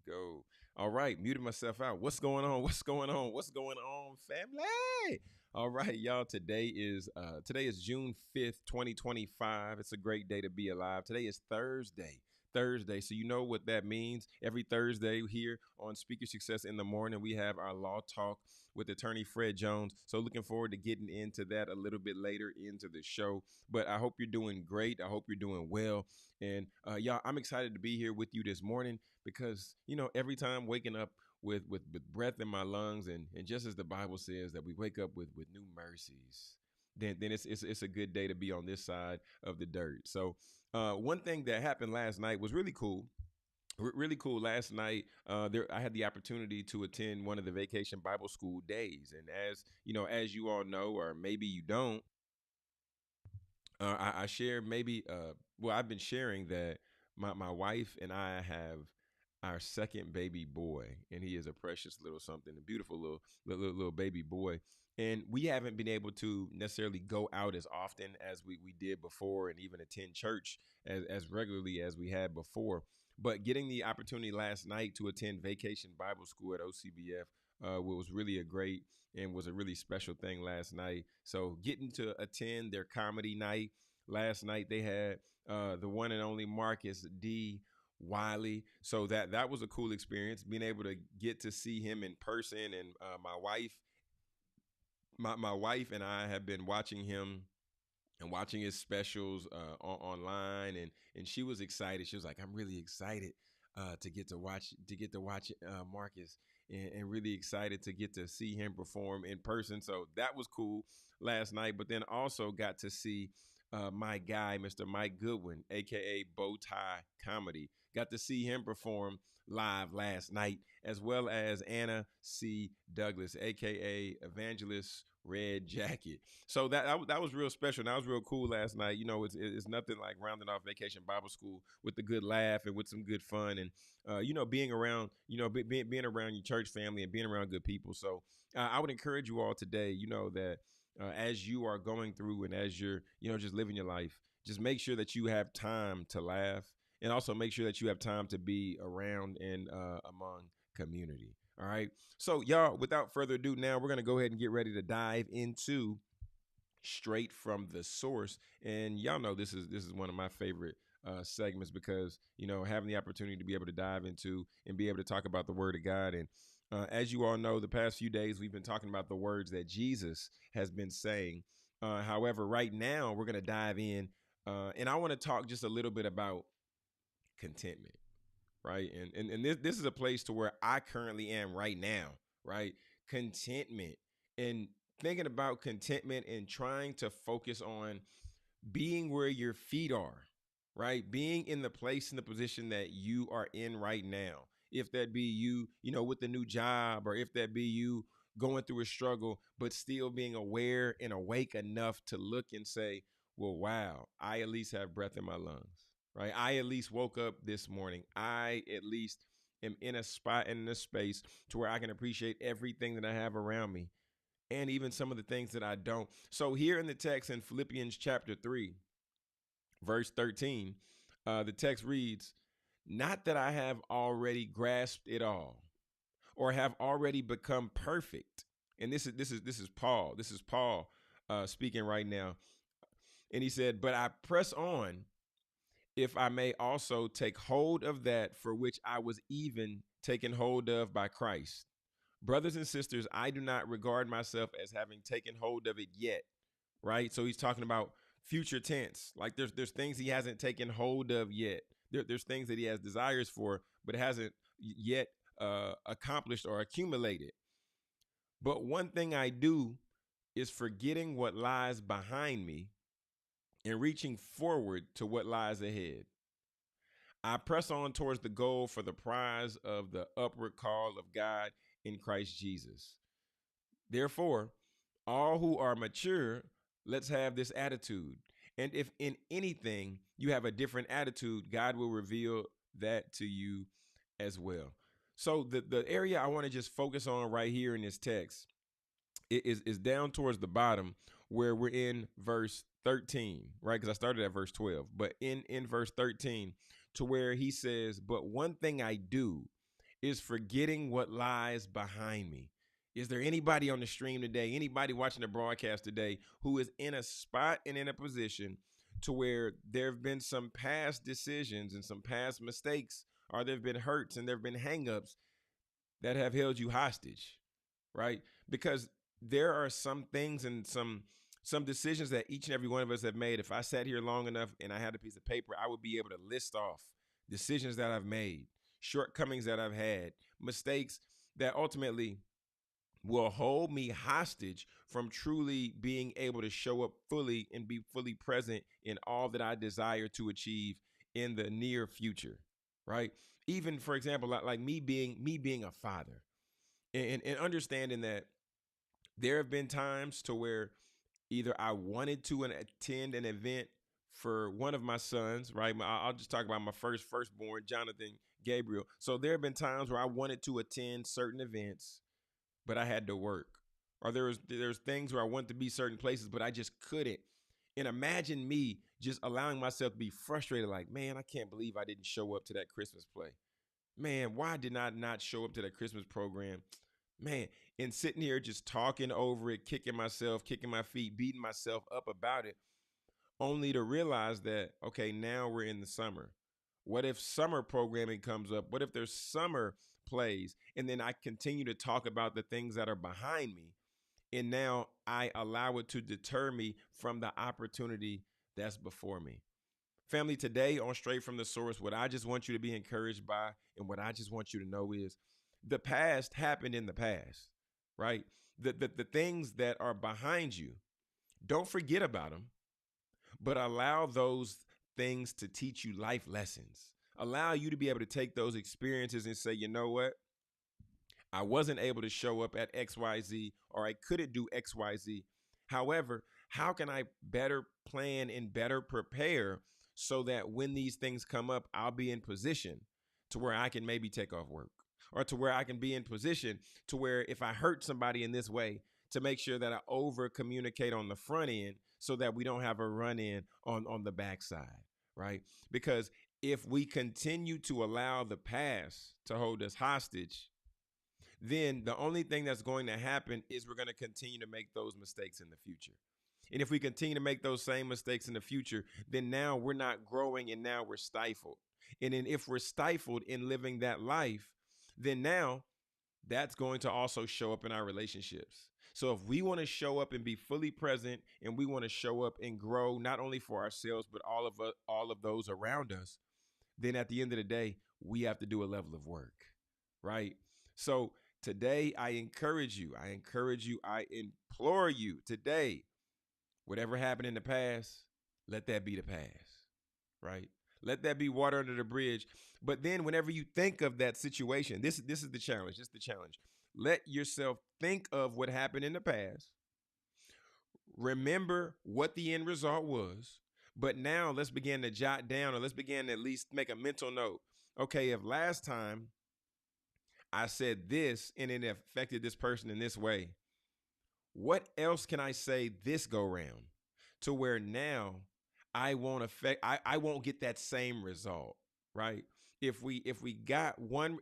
go. All right, muted myself out. What's going on? What's going on? What's going on, family? All right, y'all. Today is June 5th, 2025. It's a great day to be alive. Today is Thursday. Thursday. So you know what that means. Every Thursday here on Speaker Success in the Morning, we have our law talk with attorney Fred Jones. So looking forward to getting into that a little bit later into the show. But I hope you're doing great. I hope you're doing well. And y'all, I'm excited to be here with you this morning because, every time waking up with breath in my lungs and just as the Bible says that we wake up with new mercies, then it's a good day to be on this side of the dirt. So one thing that happened last night was really cool. Really cool. Last night, I had the opportunity to attend one of the Vacation Bible School days, and as you all know, or maybe you don't, I share maybe. Well, I've been sharing that my wife and I have our second baby boy, and he is a precious little something, a beautiful little baby boy. And we haven't been able to necessarily go out as often as we did before, and even attend church as regularly as we had before. But getting the opportunity last night to attend Vacation Bible School at OCBF was really a great and was a really special thing last night. So getting to attend their comedy night last night, they had the one and only Marcus D. Wiley. So that was a cool experience, being able to get to see him in person. And my wife and I have been watching him and watching his specials online, and she was excited. She was like, "I'm really excited to watch Marcus, and really excited to get to see him perform in person." So that was cool last night. But then also got to see my guy, Mr. Mike Goodwin, aka Bowtie Comedy. Got to see him perform live last night, as well as Anna C. Douglas, aka Evangelist Red Jacket. So that was real special. And that was real cool last night. It's nothing like rounding off Vacation Bible School with a good laugh and with some good fun, and being around being around your church family and being around good people. So I would encourage you all today, that as you are going through and as you're just living your life, just make sure that you have time to laugh, and also make sure that you have time to be around and among community. All right. So, y'all, without further ado, now we're going to go ahead and get ready to dive into straight from the source. And y'all know this is one of my favorite segments because, having the opportunity to be able to dive into and be able to talk about the word of God. And as you all know, the past few days, we've been talking about the words that Jesus has been saying. However, right now, we're going to dive in and I want to talk just a little bit about contentment. Right. And this is a place to where I currently am right now. Right. Contentment, and thinking about contentment and trying to focus on being where your feet are. Right. Being in the place, in the position that you are in right now. If that be you, with the new job, or if that be you going through a struggle, but still being aware and awake enough to look and say, well, wow, I at least have breath in my lungs. Right. I at least woke up this morning. I at least am in a spot and in a space to where I can appreciate everything that I have around me, and even some of the things that I don't. So here in the text in Philippians chapter 3, verse 13, the text reads, "Not that I have already grasped it all or have already become perfect." And this is Paul. This is Paul speaking right now. And he said, "But I press on, if I may also take hold of that for which I was even taken hold of by Christ. Brothers and sisters, I do not regard myself as having taken hold of it yet." Right? So he's talking about future tense. Like there's things he hasn't taken hold of yet. There's things that he has desires for, but hasn't yet accomplished or accumulated. "But one thing I do is forgetting what lies behind me and reaching forward to what lies ahead. I press on towards the goal for the prize of the upward call of God in Christ Jesus. Therefore, all who are mature, let's have this attitude. And if in anything you have a different attitude, God will reveal that to you as well." So the area I want to just focus on right here in this text is down towards the bottom, where we're in verse 13, right? Because I started at verse 12, but in verse 13, to where he says, "But one thing I do is forgetting what lies behind me. Is there anybody on the stream today, anybody watching the broadcast today who is in a spot and in a position to where there have been some past decisions and some past mistakes, or there have been hurts and there have been hangups that have held you hostage, right? Because there are some things and some decisions that each and every one of us have made. If I sat here long enough and I had a piece of paper, I would be able to list off decisions that I've made, shortcomings that I've had, mistakes that ultimately will hold me hostage from truly being able to show up fully and be fully present in all that I desire to achieve in the near future, right? Even for example, like me being a father and understanding that there have been times to where either I wanted to attend an event for one of my sons, right? I'll just talk about my firstborn, Jonathan Gabriel. So there have been times where I wanted to attend certain events, but I had to work. Or there's things where I wanted to be certain places, but I just couldn't. And imagine me just allowing myself to be frustrated, like, man, I can't believe I didn't show up to that Christmas play. Man, why did I not show up to that Christmas program? Man, and sitting here just talking over it, kicking myself, kicking my feet, beating myself up about it, only to realize that, okay, now we're in the summer. What if summer programming comes up? What if there's summer plays? And then I continue to talk about the things that are behind me. And now I allow it to deter me from the opportunity that's before me. Family, today on Straight from the Source, what I just want you to be encouraged by and what I just want you to know is the past happened in the past, right? The things that are behind you, don't forget about them, but allow those things to teach you life lessons. Allow you to be able to take those experiences and say, you know what? I wasn't able to show up at XYZ, or I couldn't do XYZ. However, how can I better plan and better prepare so that when these things come up, I'll be in position to where I can maybe take off work, or to where I can be in position to where if I hurt somebody in this way, to make sure that I over communicate on the front end so that we don't have a run in on the backside, right? Because if we continue to allow the past to hold us hostage, then the only thing that's going to happen is we're going to continue to make those mistakes in the future. And if we continue to make those same mistakes in the future, then now we're not growing and now we're stifled. And then if we're stifled in living that life, then now that's going to also show up in our relationships. So if we want to show up and be fully present, and we want to show up and grow not only for ourselves, but all of those around us, then at the end of the day, we have to do a level of work, right? So today, I encourage you, I implore you today, whatever happened in the past, let that be the past, right? Let that be water under the bridge. But then whenever you think of that situation, this is the challenge. This is the challenge. Let yourself think of what happened in the past. Remember what the end result was. But now let's begin to jot down, or let's begin to at least make a mental note. Okay, if last time I said this and it affected this person in this way, what else can I say this go round to where now I won't get that same result, right? If we get one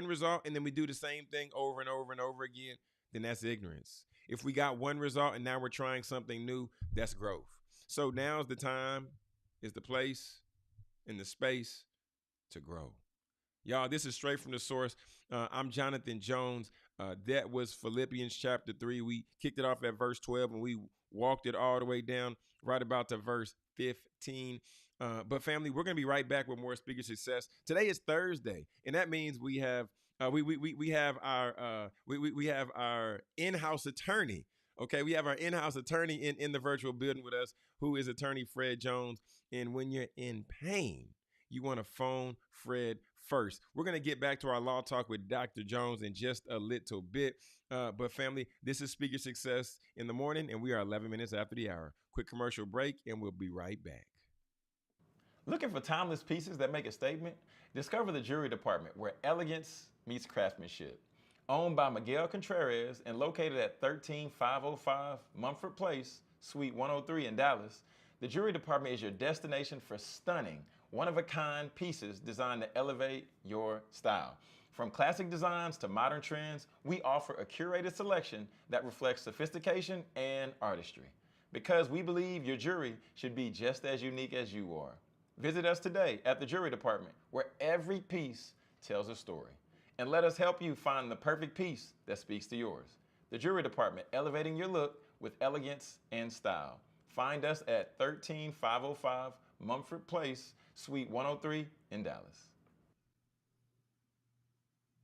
result and then we do the same thing over and over and over again, then that's ignorance. If we got one result and now we're trying something new, that's growth. So now's the time, is the place, and the space to grow. Y'all, this is Straight from the Source. I'm Jonathan Jones. That was Philippians chapter 3. We kicked it off at verse 12 and we walked it all the way down right about to verse 15. But family, we're going to be right back with more Speaker Success. Today is Thursday, and that means we have we have our in-house attorney. Okay, we have our in-house attorney in the virtual building with us, who is Attorney Fred Jones. And when you're in pain, you want to phone Fred first. We're going to get back to our law talk with Dr. Jones in just a little bit. But family, this is Speaker Success in the Morning, and we are 11 minutes after the hour. Quick commercial break, and we'll be right back. Looking for timeless pieces that make a statement? Discover the Jewelry Department, where elegance meets craftsmanship. Owned by Miguel Contreras and located at 13505 Mumford Place, Suite 103 in Dallas, the Jewelry Department is your destination for stunning, one-of-a-kind pieces designed to elevate your style. From classic designs to modern trends, we offer a curated selection that reflects sophistication and artistry. Because we believe your jewelry should be just as unique as you are. Visit us today at the Jewelry Department, where every piece tells a story. And let us help you find the perfect piece that speaks to yours. The Jewelry Department, elevating your look with elegance and style. Find us at 13505 Mumford Place, Suite 103 in Dallas.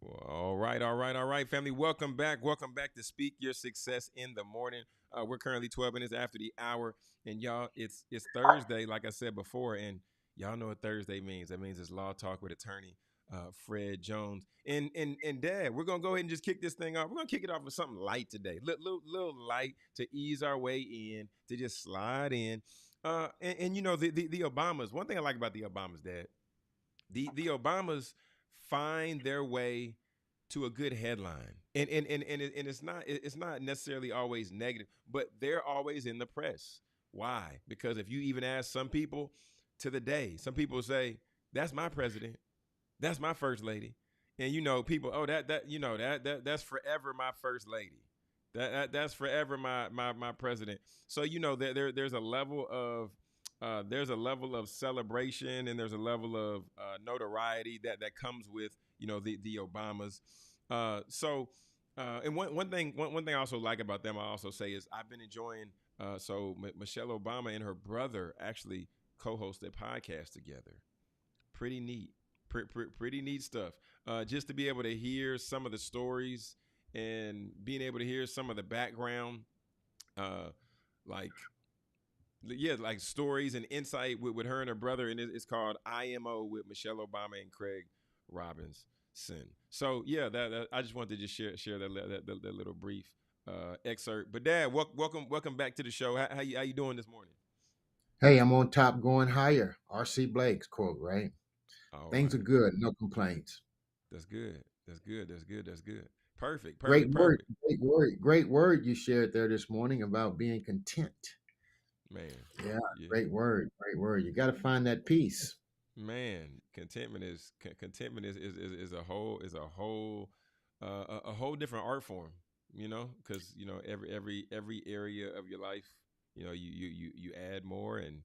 Well, all right, family. Welcome back. Welcome back to Speak Your Success in the Morning. We're currently 12 minutes after the hour, and y'all, it's Thursday, like I said before, and y'all know what Thursday means. That means it's Law Talk with attorney Fred Jones. And Dad, we're gonna go ahead and just kick this thing off. We're gonna kick it off with something light today, little light to ease our way in, to just slide in. And you know the Obamas. One thing I like about the Obamas, Dad, the Obamas find their way to a good headline. And it's not necessarily always negative, but they're always in the press. Why? Because if you even ask some people to the day, some people say, that's my president, that's my first lady. And you know, people, oh, that's forever my first lady. That's forever my president. So you know there's a level of celebration and there's a level of notoriety that comes with the Obamas. And one thing I also like about them, I also say, is I've been enjoying. Michelle Obama and her brother actually co-host a podcast together. Pretty neat, pretty neat stuff. Just to be able to hear some of the stories and being able to hear some of the background, uh, like like stories and insight with her and her brother, and it's called IMO with Michelle Obama and Craig Robinson. So yeah, that I just wanted to just share that little brief excerpt. But Dad, welcome back to the show. How you doing this morning? Hey, I'm on top going higher. R.C. Blake's quote, right? All Things are right, good, no complaints. that's good. That's good. Perfect, Great perfect, word, perfect. great word you shared there this morning about being content. Man, Yeah, yeah. great word, great word. You got to find that peace. Man, contentment is a whole different art form, because every area of your life, you add more, and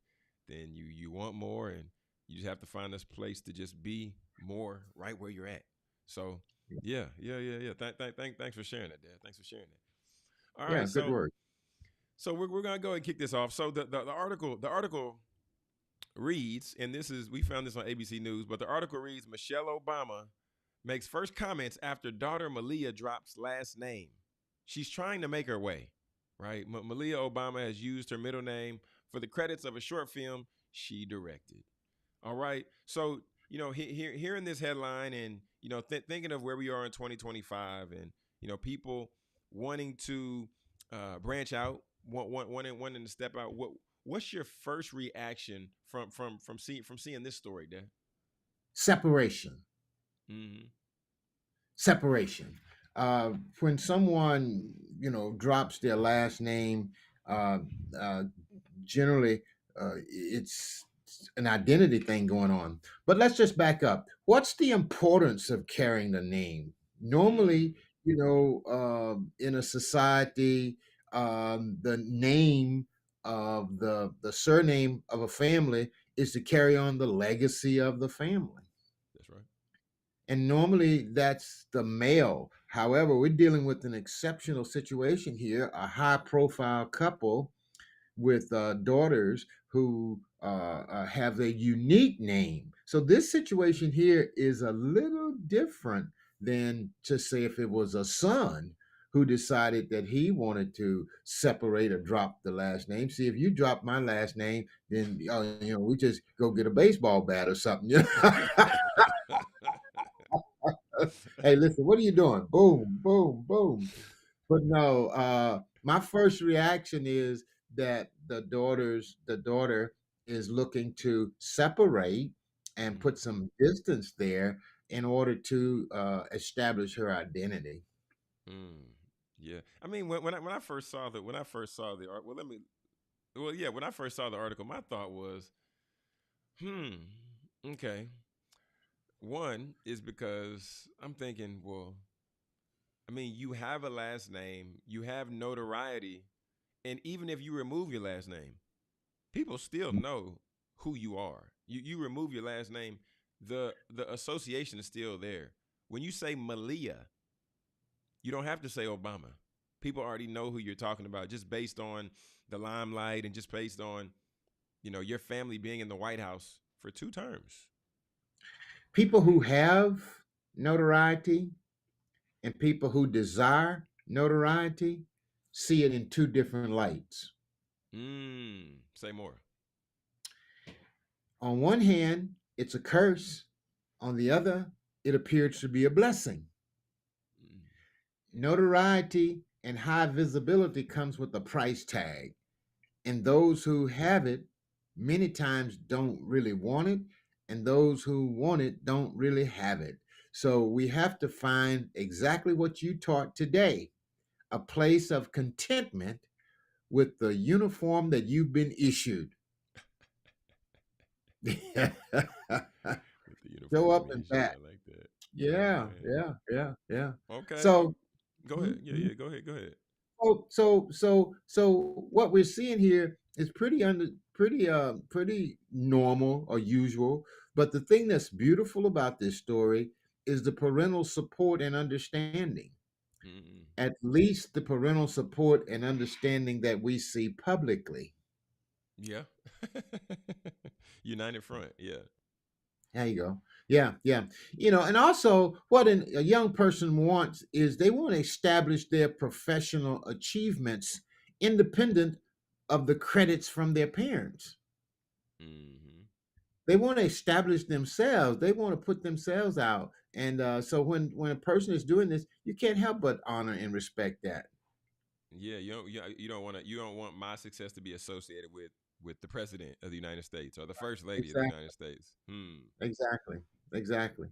then you want more, and you just have to find this place to just be more right where you're at. So yeah. Thanks for sharing that, Dad. Thanks for sharing that. All Yeah, right, good word. so we're gonna go ahead and kick this off. So the article reads, and we found this on ABC News, but the article reads: Michelle Obama makes first comments after daughter Malia drops last name. She's trying to make her way, right? Malia Obama has used her middle name for the credits of a short film she directed. All right, so hearing this headline, and thinking of where we are in 2025, and people wanting to branch out, wanting to step out. What's your first reaction from seeing this story, Dan? Separation, Mm-hmm. separation. When someone drops their last name, uh, uh, generally it's an identity thing going on. But let's just back up. What's the importance of carrying the name? Mm. Normally, in a society, the name of the surname of a family is to carry on the legacy of the family. That's right. And normally that's the male. However, we're dealing with an exceptional situation here, a high profile couple with daughters who have a unique name. So this situation here is a little different than, to say, if it was a son who decided that he wanted to separate or drop the last name. See, if you drop my last name, then we just go get a baseball bat or something. Hey, listen, what are you doing? Boom, boom, boom. But no, my first reaction is that the daughter is looking to separate and Mm. put some distance there in order to establish her identity. Mm. Yeah. I mean, when I first saw the art, when I first saw the article, my thought was, okay. One is because I'm thinking, well, I mean, you have a last name, you have notoriety, and even if you remove your last name, people still know who you are. You remove your last name, the association is still there. When you say Malia, you don't have to say Obama. People already know who you're talking about just based on the limelight and just based on, your family being in the White House for 2 terms. People who have notoriety and people who desire notoriety see it in two different lights. Say more. On one hand, it's a curse. On the other, it appears to be a blessing. Mm. Notoriety and high visibility comes with a price tag, and those who have it many times don't really want it, and those who want it don't really have it. So we have to find exactly what you taught today, a place of contentment with the uniform that you've been issued. With the Go uniform you've up been and issued, back. I like that. Yeah, Man. yeah. Okay. So, Go ahead. mhm, Yeah, mhm. yeah. Go ahead. Go ahead. So what we're seeing here is pretty normal or usual. But the thing that's beautiful about this story is the parental support and understanding. Mm-mm. At least the parental support and understanding that we see publicly. Yeah. United Front. Yeah. There you go. Yeah. And also what a young person wants is they want to establish their professional achievements independent of the credits from their parents. Mm-hmm. They want to establish themselves. They want to put themselves out. And so when a person is doing this, you can't help but honor and respect that. Yeah. You don't want my success to be associated with the president of the United States or the first lady of the Exactly. United States. Hmm. Exactly. Exactly.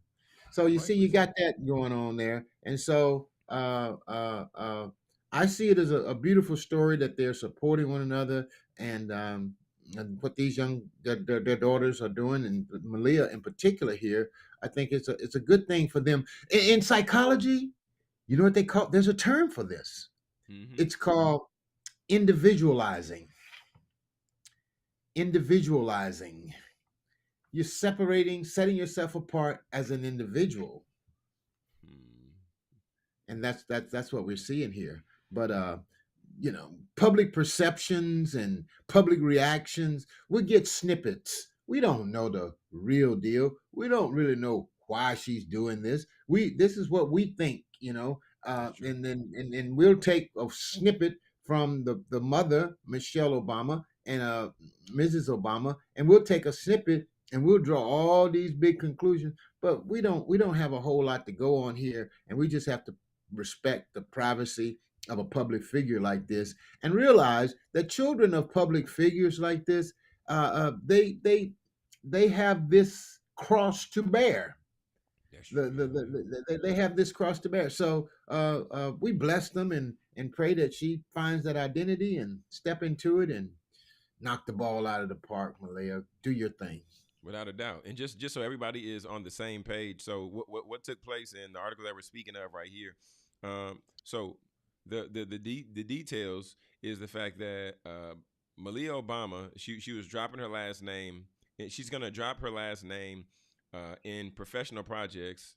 So you see, Rightfully you got so. that going on there, and so I see it as a beautiful story that they're supporting one another, and what these their daughters are doing, and Malia in particular here. I think it's a good thing for them. In psychology, you know what they call? There's a term for this. Mm-hmm. It's called individualizing. Individualizing. You're separating, setting yourself apart as an individual, Hmm. and that's what we're seeing here. But public perceptions and public reactions, we get snippets. We don't know the real deal. We don't really know why she's doing this. This is what we think, That's true. and we'll take a snippet from the mother, Michelle Obama, and Mrs. Obama, and we'll take a snippet and we'll draw all these big conclusions. But we don't have a whole lot to go on here, and we just have to respect the privacy of a public figure like this, and realize that children of public figures like this, they have this cross to bear. That's true. Yeah. Yeah. They have this cross to bear. So we bless them and pray that she finds that identity and step into it and knock the ball out of the park. Malia, do your thing. Without a doubt. And just so everybody is on the same page. So what took place in the article that we're speaking of right here? So the details is the fact that Malia Obama, she was dropping her last name, and she's gonna drop her last name in professional projects.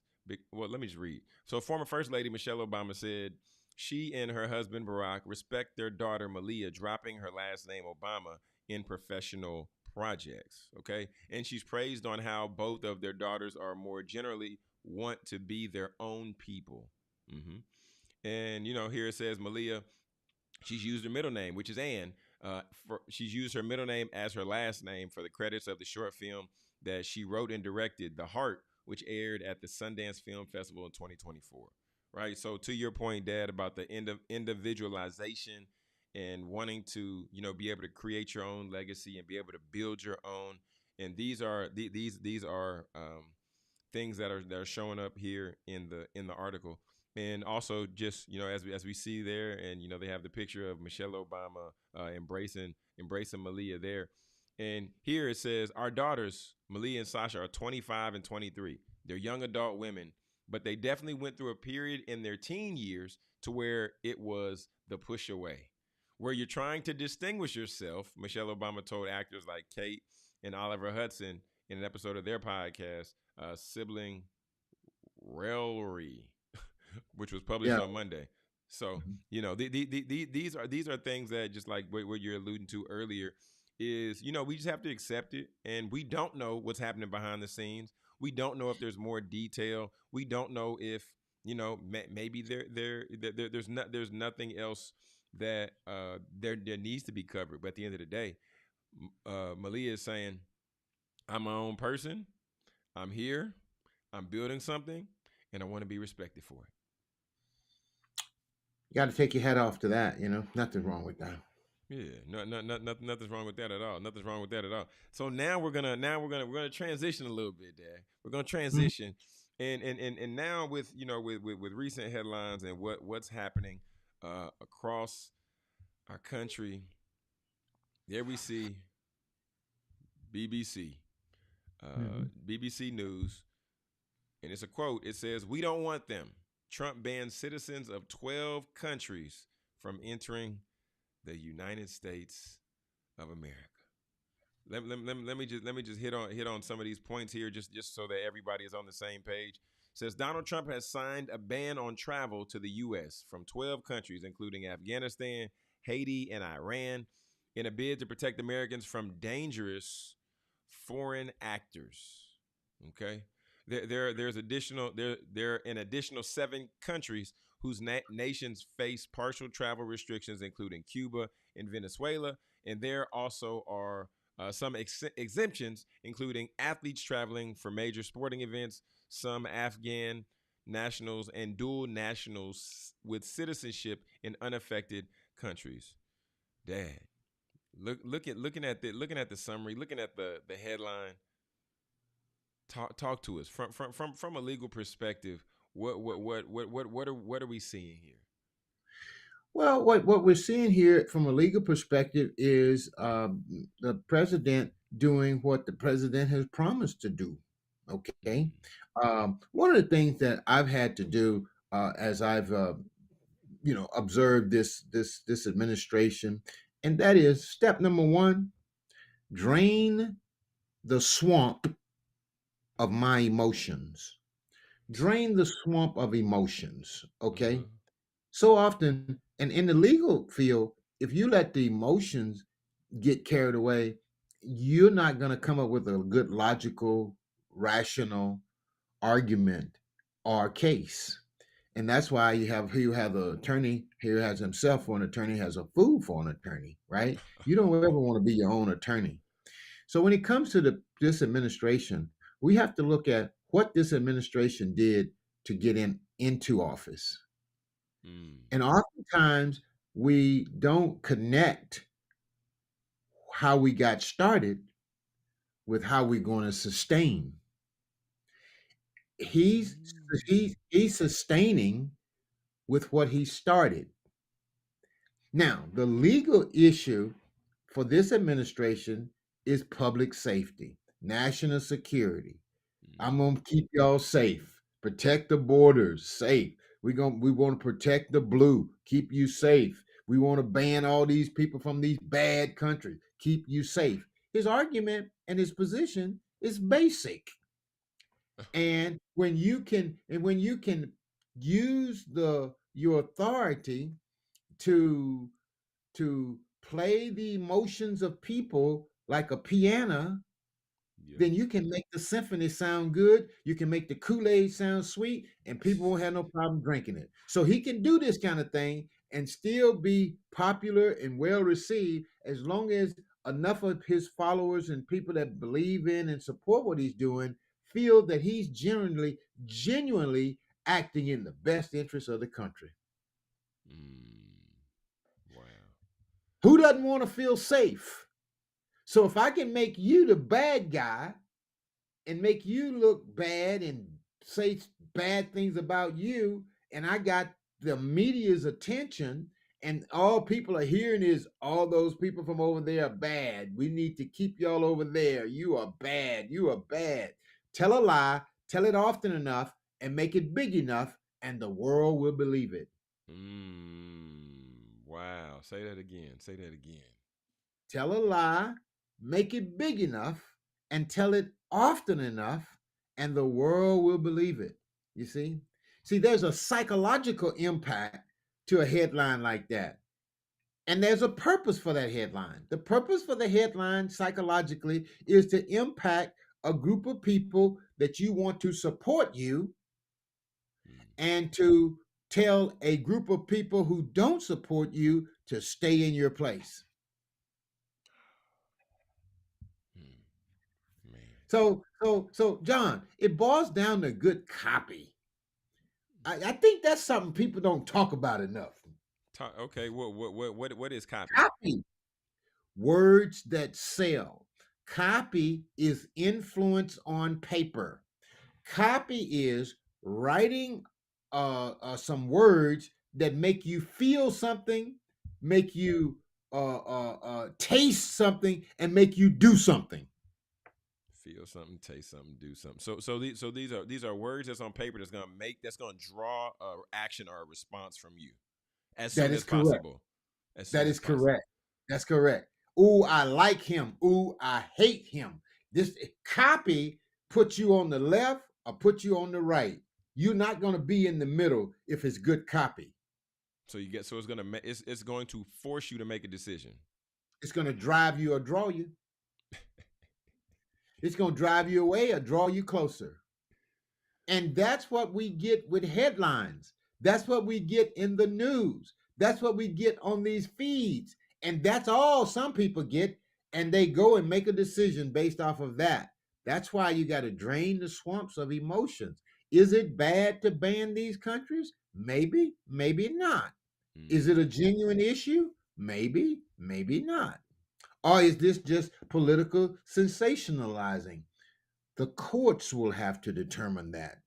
Well, let me just read. So former First Lady Michelle Obama said she and her husband Barack respect their daughter Malia dropping her last name Obama in professional projects. Okay. And she's praised on how both of their daughters are more generally want to be their own people. Hmm. And, here it says Malia, she's used her middle name, which is Ann. She's used her middle name as her last name for the credits of the short film that she wrote and directed, The Heart, which aired at the Sundance Film Festival in 2024. Right. So to your point, Dad, about the individualization and wanting to, be able to create your own legacy and be able to build your own. And these are things that are showing up here in the article. And also, just as we see there, and they have the picture of Michelle Obama embracing Malia there. And here it says our daughters Malia and Sasha are 25 and 23. They're young adult women, but they definitely went through a period in their teen years to where it was the push away, where you're trying to distinguish yourself. Michelle Obama told actors like Kate and Oliver Hudson in an episode of their podcast, Sibling Raillery, which was published Yeah. on Monday. So these are things that, just like what you're alluding to earlier, is we just have to accept it, and we don't know what's happening behind the scenes. We don't know if there's more detail. We don't know if maybe there's nothing else that there needs to be covered. But at the end of the day, Malia is saying, I'm my own person. I'm here. I'm building something, and I want to be respected for it. You got to take your head off to that. Nothing wrong with that. Yeah, nothing's wrong with that at all. Nothing's wrong with that at all. So now we're gonna transition a little bit, Dad. We're gonna transition, and now with with recent headlines and what's happening across our country. There we see BBC, BBC News, and it's a quote. It says, "We don't want them. Trump bans citizens of 12 countries from entering the United States of America." Let me just hit on some of these points here, just so that everybody is on the same page. It says Donald Trump has signed a ban on travel to the U.S. from 12 countries, including Afghanistan, Haiti, and Iran, in a bid to protect Americans from dangerous foreign actors. Okay. There are an additional 7 countries whose nations face partial travel restrictions, including Cuba and Venezuela. And there also are some exemptions, including athletes traveling for major sporting events, some Afghan nationals, and dual nationals with citizenship in unaffected countries. Dad, looking at the summary, looking at the headline. Talk to us from a legal perspective. What are we seeing here? Well, what we're seeing here from a legal perspective is the president doing what the president has promised to do. Okay, one of the things that I've had to do as I've observed this administration, and that is step number one: drain the swamp of my emotions. Drain the swamp of emotions. Okay. Uh-huh. So often, and in the legal field, if you let the emotions get carried away, you're not going to come up with a good, logical, rational argument or case. And that's why you have the attorney here has himself for an attorney, has a fool for an attorney, right? You don't ever want to be your own attorney. So when it comes to this administration, we have to look at what this administration did to get into office. And oftentimes we don't connect how we got started with how we're going to sustain. He's sustaining with what he started. Now, the legal issue for this administration is public safety, national security. I'm gonna keep y'all safe, protect the borders safe. We want to protect the blue, keep you safe. We want to ban all these people from these bad countries, keep you safe. His argument and his position is basic. And when you can use your authority to play the emotions of people like a piano, then you can make the symphony sound good. You can make the Kool-Aid sound sweet, and people won't have no problem drinking it. So he can do this kind of thing and still be popular and well received as long as enough of his followers and people that believe in and support what he's doing feel that he's genuinely acting in the best interest of the country. Wow. Who doesn't want to feel safe? So if I can make you the bad guy and make you look bad and say bad things about you, and I got the media's attention, and all people are hearing is all those people from over there are bad. We need to keep y'all over there. You are bad. You are bad. Tell a lie, Tell it often enough and make it big enough, and the world will believe it. Wow. Say that again. Say that again. Tell a lie, make it big enough, and tell it often enough, and the world will believe it. You see? See, there's a psychological impact to a headline like that. And there's a purpose for that headline. The purpose for the headline psychologically is to impact a group of people that you want to support you and to tell a group of people who don't support you to stay in your place. Man. So, John, it boils down to good copy. I think that's something people don't talk about enough. Okay. What is copy? Copy, words that sell. Copy is influence on paper. Copy is writing some words that make you feel something, make you taste something, and make you do something. Feel something, taste something, do something. So these are words that's on paper that's gonna draw a action or a response from you as That soon is as correct. possible. As soon That as is possible. correct. That's correct. Ooh, I like him. Ooh, I hate him. This copy puts you on the left or put you on the right. You're not going to be in the middle if it's good copy. So it's going to force you to make a decision. It's going to drive you or draw you. It's going to drive you away or draw you closer. And that's what we get with headlines. That's what we get in the news. That's what we get on these feeds. And that's all some people get. And they go and make a decision based off of that. That's why you got to drain the swamps of emotions. Is it bad to ban these countries? Maybe, maybe not. Is it a genuine issue? Maybe, maybe not. Or is this just political sensationalizing? The courts will have to determine that.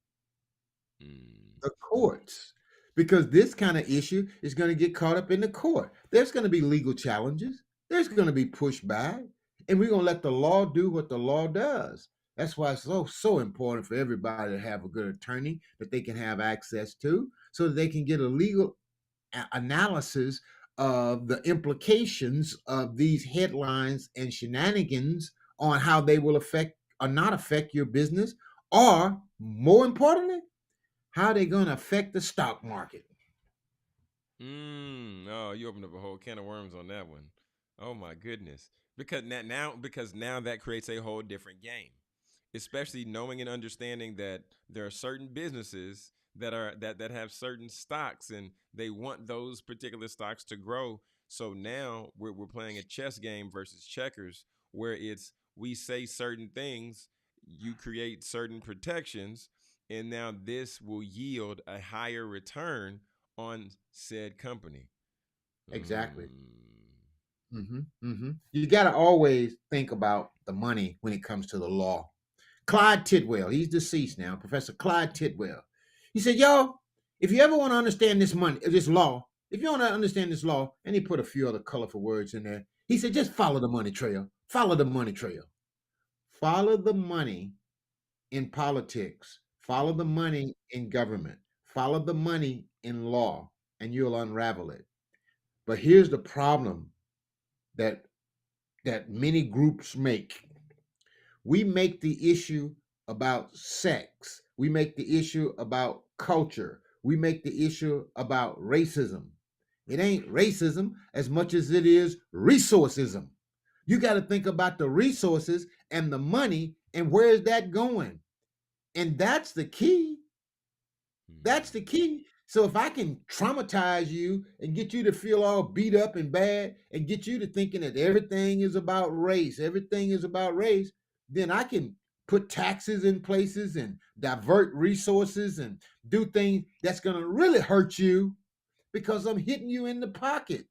The courts. Because this kind of issue is going to get caught up in the court. There's going to be legal challenges. There's going to be pushback. And we're going to let the law do what the law does. That's why it's so important for everybody to have a good attorney that they can have access to so that they can get a legal analysis of the implications of these headlines and shenanigans on how they will affect or not affect your business, or more importantly, how they going to affect the stock market. Oh, you opened up a whole can of worms on that one. Oh my goodness. Because now that creates a whole different game. Especially knowing and understanding that there are certain businesses that have certain stocks and they want those particular stocks to grow. So now we're playing a chess game versus checkers, where it's we say certain things, you create certain protections, and now this will yield a higher return on said company. Exactly. Mm. You got to always think about the money when it comes to the law. Clyde Tidwell, he's deceased now, Professor Clyde Tidwell. He said, y'all, if you ever want to understand this money, this law, if you want to understand this law, and he put a few other colorful words in there, he said, just follow the money trail. Follow the money trail. Follow the money in politics. Follow the money in government. Follow the money in law, and you'll unravel it. But here's the problem that many groups make. We make the issue about sex. We make the issue about culture. We make the issue about racism. It ain't racism as much as it is resourcism. You got to think about the resources and the money and where is that going? And that's the key. That's the key. So if I can traumatize you and get you to feel all beat up and bad and get you to thinking that everything is about race, then I can put taxes in places and divert resources and do things that's going to really hurt you because I'm hitting you in the pocket.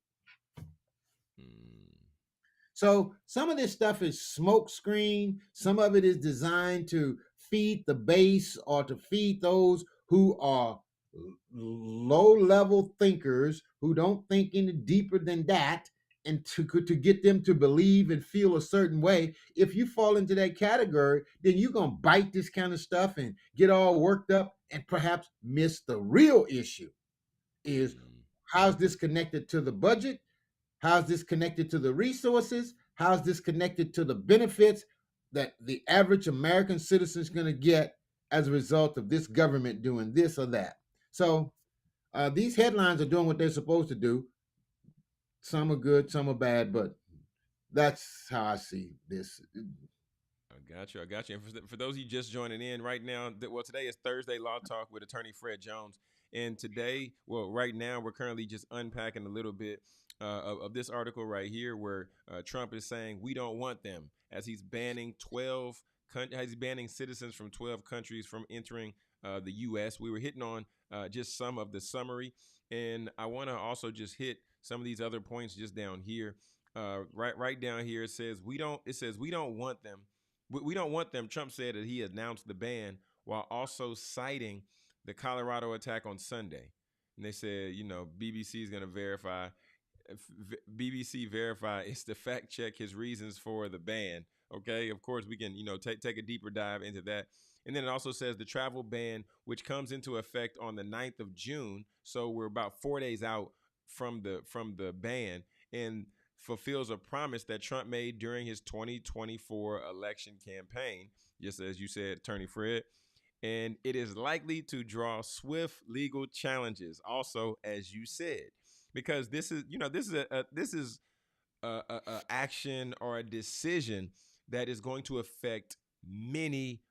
So some of this stuff is smoke screen. Some of it is designed to feed the base or to feed those who are low level thinkers who don't think any deeper than that. and to get them to believe and feel a certain way. If you fall into that category, then you're going to bite this kind of stuff and get all worked up and perhaps miss the real issue is Mm. how's this connected to the budget? How's this connected to the resources? How's this connected to the benefits that the average American citizen is going to get as a result of this government doing this or that? So these headlines are doing what they're supposed to do. Some are good, some are bad, but that's how I see this. I got you. I got you. And for those of you just joining in right now, well, today is Thursday Law Talk with attorney Fred Jones. And today, well, right now, we're currently just unpacking a little bit of this article right here where Trump is saying we don't want them as he's banning he's banning citizens from 12 countries from entering the U.S. We were hitting on just some of the summary. And I want to also just hit some of these other points just down here. Right down here, it says we don't want them. We don't want them. Trump said that he announced the ban while also citing the Colorado attack on Sunday. And they said, BBC is going to verify. BBC verify is to fact check his reasons for the ban. Okay, of course we can, take a deeper dive into that. And then it also says the travel ban, which comes into effect on the 9th of June. So we're about 4 days out from the ban, and fulfills a promise that Trump made during his 2024 election campaign, just as you said, Attorney Fred. And it is likely to draw swift legal challenges, also, as you said, because this is a action or a decision that is going to affect many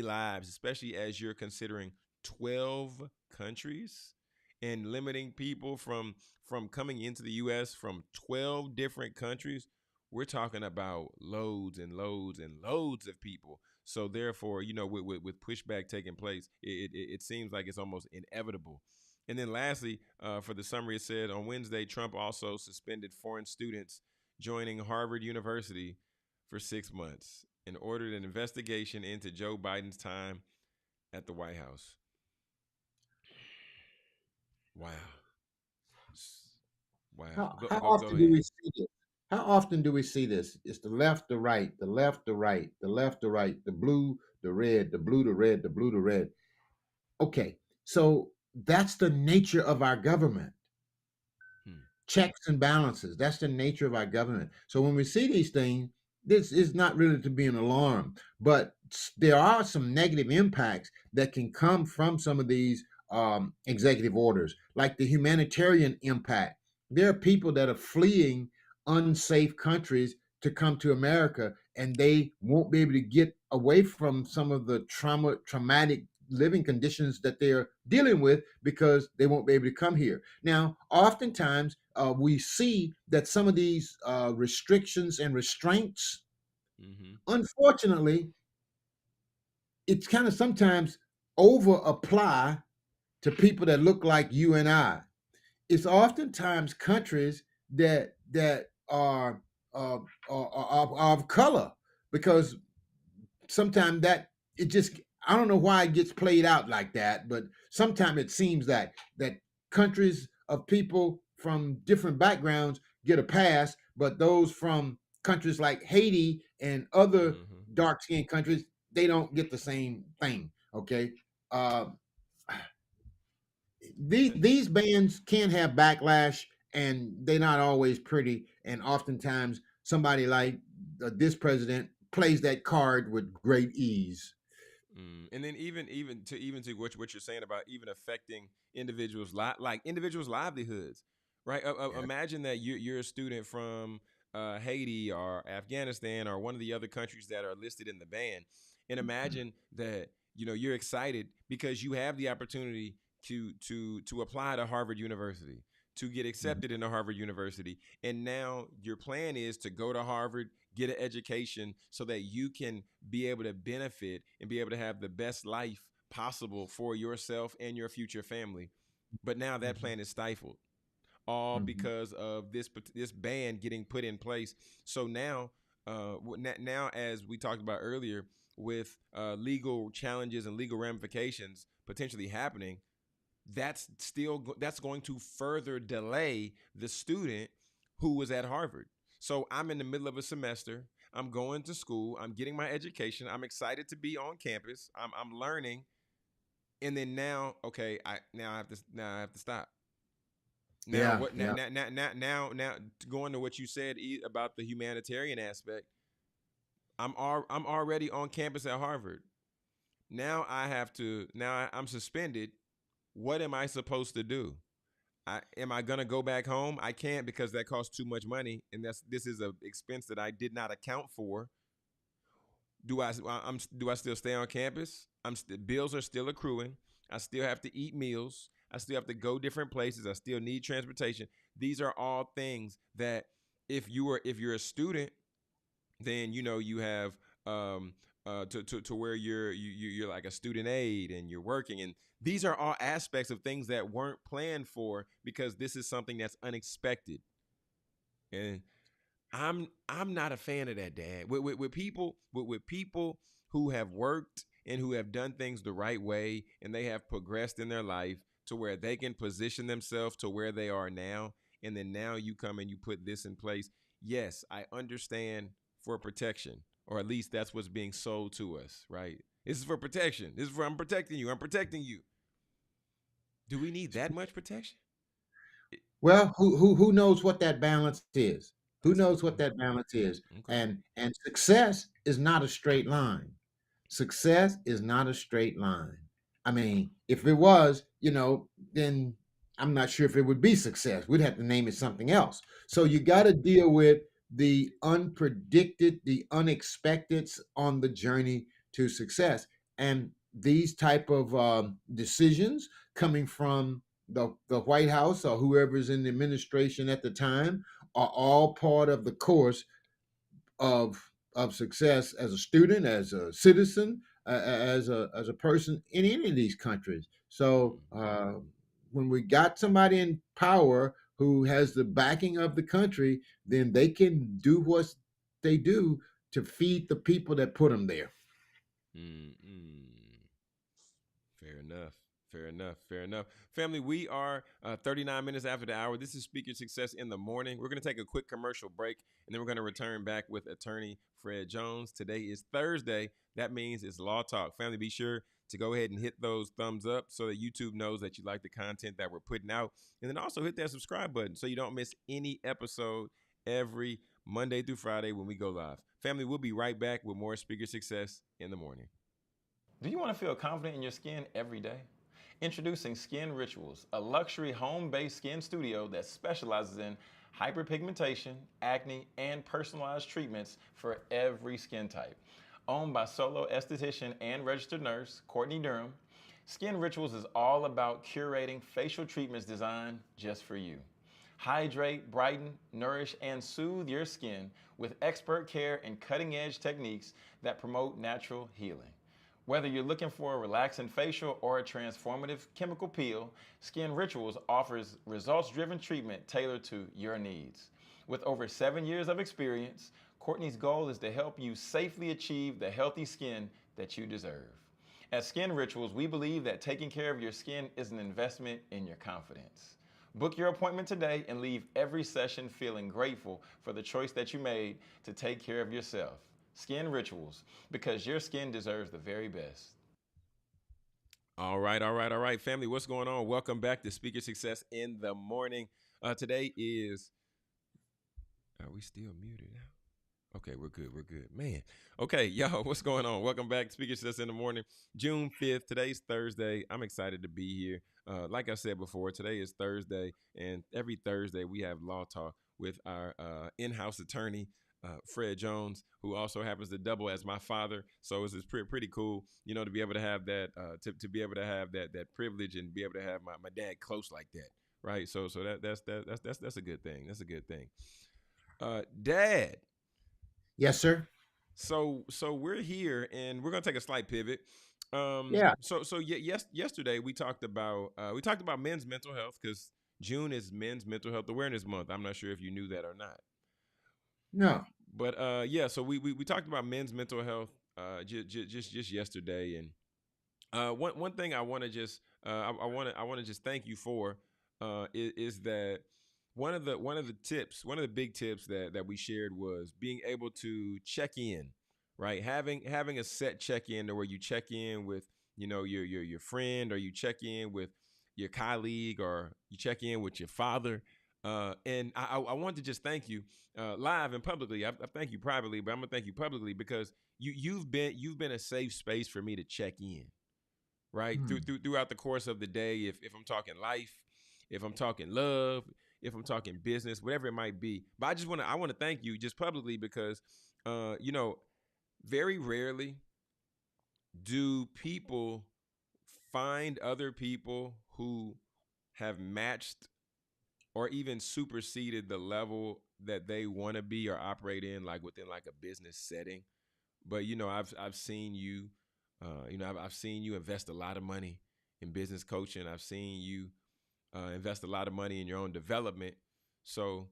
lives, especially as you're considering 12 countries and limiting people from coming into the US from 12 different countries. We're talking about loads and loads and loads of people. So therefore, with pushback taking place, it seems like it's almost inevitable. And then lastly, for the summary, it said on Wednesday, Trump also suspended foreign students joining Harvard University for 6 months and ordered an investigation into Joe Biden's time at the White House. Wow. Wow. How Go often do we ahead. see this? How often do we see this? It's the left, the right, the left, the right, the left, the right, the blue, the red, the blue, the red, the blue, the red. Okay, so that's the nature of our government. Hmm. Checks and balances. That's the nature of our government. So when we see these things, this is not really to be an alarm, but there are some negative impacts that can come from some of these executive orders, like the humanitarian impact. There are people that are fleeing unsafe countries to come to America, and they won't be able to get away from some of the traumatic living conditions that they're dealing with because they won't be able to come here. Now, oftentimes we see that some of these restrictions and restraints, Mm-hmm. unfortunately, it's kind of sometimes over apply to people that look like you and I. It's oftentimes countries that are of color, because sometimes that it just, I don't know why it gets played out like that, but sometimes it seems that countries of people from different backgrounds get a pass, but those from countries like Haiti and other Mm-hmm. dark skinned countries, they don't get the same thing. Okay. Uh, these bans can have backlash, and they're not always pretty, and oftentimes somebody like this president plays that card with great ease. And then even to what you're saying about even affecting individuals like individuals' livelihoods, right? Yeah. Imagine that you're a student from Haiti or Afghanistan or one of the other countries that are listed in the ban, and imagine that you're excited because you have the opportunity to apply to Harvard University, to get accepted into Harvard University, and now your plan is to go to Harvard, get an education so that you can be able to benefit and be able to have the best life possible for yourself and your future family. But now that Mhm. plan is stifled, all Mhm. because of this ban getting put in place. So now, now as we talked about earlier, with legal challenges and legal ramifications potentially happening, that's going to further delay the student who was at Harvard. So I'm in the middle of a semester. I'm going to school. I'm getting my education. I'm excited to be on campus. I'm learning, and then now, okay, I have to stop. Now Yeah, what? yeah, Now, going to what you said about the humanitarian aspect. I'm already on campus at Harvard. Now I have to. I'm suspended. What am I supposed to do? Am I gonna go back home? I can't because that costs too much money, and this is a expense that I did not account for. Do I still stay on campus? Bills are still accruing. I still have to eat meals. I still have to go different places. I still need transportation. These are all things that if you're a student, then you have um to where you're like a student aid and you're working, and these are all aspects of things that weren't planned for because this is something that's unexpected. And I'm not a fan of that, Dad. With people who have worked and who have done things the right way and they have progressed in their life to where they can position themselves to where they are now, and then now you come and you put this in place. Yes, I understand, for protection, or at least that's what's being sold to us, right? This is for protection. This is for I'm protecting you. I'm protecting you. Do we need that much protection? well, who knows what that balance is? Who That's a good knows what point. that balance is? Okay. And success is not a straight line. Success is not a straight line. I mean, if it was, then I'm not sure if it would be success. We'd have to name it something else. So you got to deal with the unpredicted, the unexpecteds on the journey to success, and these type of decisions coming from the White House or whoever's in the administration at the time are all part of the course of success as a student, as a citizen, as a person in any of these countries. So when we got somebody in power who has the backing of the country, then they can do what they do to feed the people that put them there. Mm-mm. Fair enough. Fair enough. Fair enough. Family, we are 39 minutes after the hour. This is Speaker Success in the Morning. We're going to take a quick commercial break, and then we're going to return back with attorney Fred Jones. Today is Thursday. That means it's Law Talk. Family, be sure to go ahead and hit those thumbs up so that YouTube knows that you like the content that we're putting out. And then also hit that subscribe button so you don't miss any episode every Monday through Friday when we go live. Family, we'll be right back with more Speaker Success in the Morning. Do you want to feel confident in your skin every day? Introducing Skin Rituals, a luxury home-based skin studio that specializes in hyperpigmentation, acne, and personalized treatments for every skin type. Owned by solo esthetician and registered nurse Courtney Durham, Skin Rituals is all about curating facial treatments designed just for you. Hydrate, brighten, nourish, and soothe your skin with expert care and cutting-edge techniques that promote natural healing. Whether you're looking for a relaxing facial or a transformative chemical peel, Skin Rituals offers results-driven treatment tailored to your needs. With over 7 years of experience, Courtney's goal is to help you safely achieve the healthy skin that you deserve. At Skin Rituals, we believe that taking care of your skin is an investment in your confidence. Book your appointment today and leave every session feeling grateful for the choice that you made to take care of yourself. Skin Rituals, because your skin deserves the very best. All right, family. What's going on? Welcome back to Speaker Success in the Morning. Today is. Are we still muted now? Okay, we're good. We're good, man. Okay, y'all, what's going on? Welcome back to Speaker Success in the Morning. June 5th. Today's Thursday. I'm excited to be here. Like I said before, today is Thursday, and every Thursday we have Law Talk with our in-house attorney, Fred Jones, who also happens to double as my father. So it's pretty cool, to be able to have that, to be able to have that privilege and be able to have my dad close like that, right? So that's a good thing. That's a good thing. Dad. Yes, sir. So we're here, and we're gonna take a slight pivot. Yeah. Yesterday we talked about men's mental health because June is Men's Mental Health Awareness Month. I'm not sure if you knew that or not. No. But yeah, so we talked about men's mental health just yesterday, and one thing I want to just I want to just thank you for is that one of the big tips that we shared was being able to check in, right? Having a set check in to where you check in with your friend, or you check in with your colleague, or you check in with your father. And I want to just thank you live and publicly. I thank you privately, but I'm gonna thank you publicly because you've been a safe space for me to check in, right? Throughout the course of the day, if I'm talking life, if I'm talking love, if I'm talking business, whatever it might be. But I want to thank you just publicly because uh, you know, very rarely do people find other people who have matched or even superseded the level that they want to be or operate in, like within like a business setting. But I've seen you, I've seen you invest a lot of money in business coaching. I've seen you invest a lot of money in your own development. So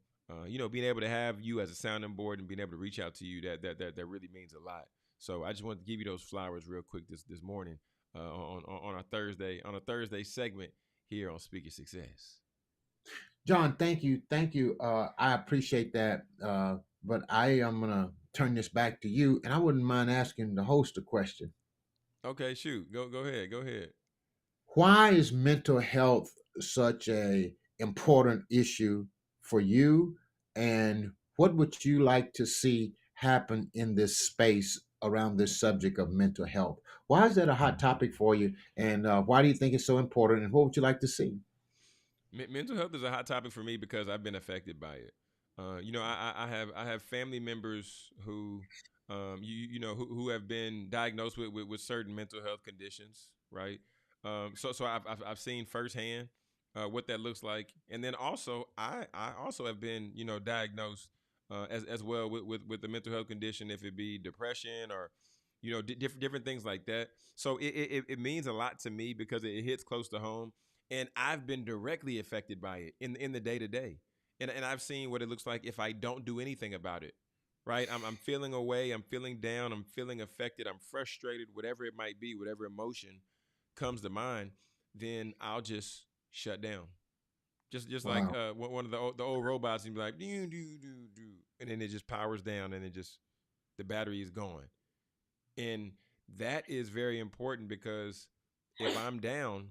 being able to have you as a sounding board and being able to reach out to you, that really means a lot. So I just wanted to give you those flowers real quick this morning on a Thursday segment here on Speaker Success. John, thank you. I appreciate that. But I am gonna turn this back to you, and I wouldn't mind asking the host a question. Okay, shoot, go ahead. Why is mental health such a important issue for you, and what would you like to see happen in this space around this subject of mental health? Why is that a hot topic for you, and why do you think it's so important, and what would you like to see? Mental health is a hot topic for me because I've been affected by it. I have family members who, who have been diagnosed with certain mental health conditions, right? So I've seen firsthand what that looks like, and then also I also have been diagnosed as well with the mental health condition, if it be depression or different things like that. So it means a lot to me because it hits close to home, and I've been directly affected by it in the day to day, and I've seen what it looks like if I don't do anything about it. Right, I'm feeling away, I'm feeling down, I'm feeling affected, I'm frustrated, whatever it might be, whatever emotion comes to mind, then I'll just shut down. Just like Wow. one of the old robots, and be like do do do do, and then it just powers down, and the battery is gone. And that is very important because if I'm down,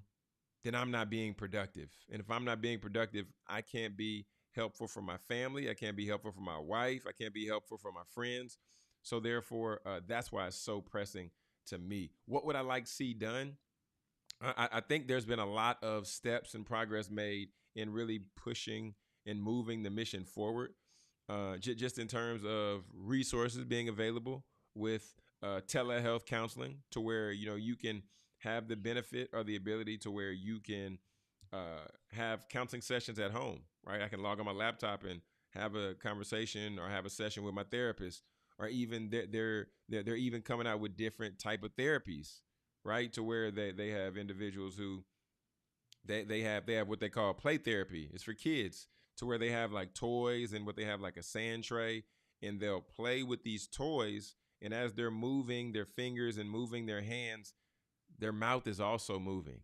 then I'm not being productive. And if I'm not being productive, I can't be helpful for my family. I can't be helpful for my wife. I can't be helpful for my friends. So therefore, that's why it's so pressing to me. What would I like to see done? I think there's been a lot of steps and progress made in really pushing and moving the mission forward, just in terms of resources being available with telehealth counseling, to where you can have the benefit or the ability to where you can have counseling sessions at home. Right, I can log on my laptop and have a conversation or have a session with my therapist, or even they're even coming out with different type of therapies, right? To where they have individuals who they have what they call play therapy. It's for kids, to where they have like toys, and what they have like a sand tray, and they'll play with these toys, and as they're moving their fingers and moving their hands, their mouth is also moving.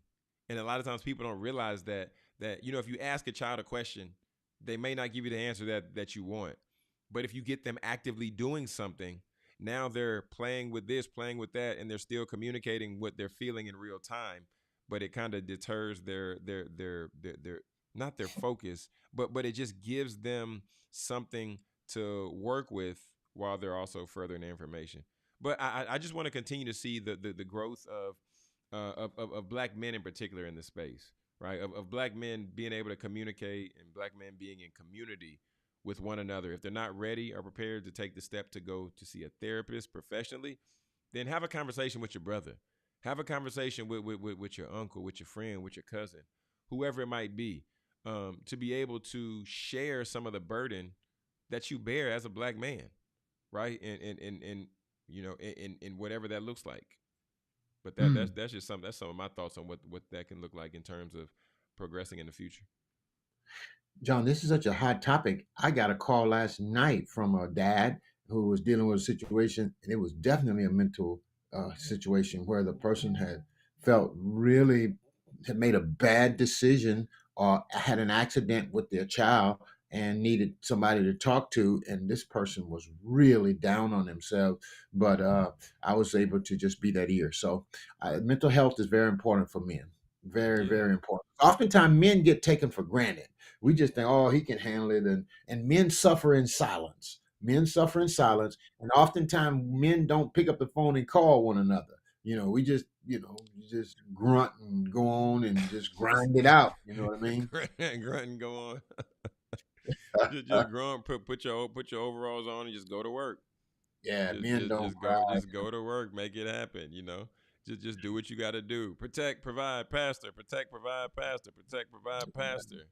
And a lot of times people don't realize that if you ask a child a question, they may not give you the answer that you want. But if you get them actively doing something, now they're playing with this, playing with that, and they're still communicating what they're feeling in real time. But it kind of deters their not their focus, but it just gives them something to work with while they're also furthering the information. But I just want to continue to see the growth of black men in particular in this space, right? Of black men being able to communicate, and black men being in community with one another. If they're not ready or prepared to take the step to go to see a therapist professionally, then have a conversation with your brother. Have a conversation with your uncle, with your friend, with your cousin, whoever it might be, to be able to share some of the burden that you bear as a black man, right? In whatever that looks like. But that's just something. That's some of my thoughts on what that can look like in terms of progressing in the future. John, this is such a hot topic. I got a call last night from a dad who was dealing with a situation, and it was definitely a mental situation where the person had felt really had made a bad decision or had an accident with their child, and needed somebody to talk to. And this person was really down on themselves, but I was able to just be that ear. So mental health is very important for men. Very, Yeah. very important. Oftentimes, men get taken for granted. We just think, oh, he can handle it, and men suffer in silence. Men suffer in silence, and oftentimes men don't pick up the phone and call one another. We just, you just grunt and go on and just grind it out. You know what I mean? Grunt and go on. Just grunt. Put your overalls on and just go to work. Yeah, Just men just don't just go cry. just go to work. Make it happen. Just do what you got to do. Protect, provide, pastor. Protect, provide, pastor. Protect, provide, pastor.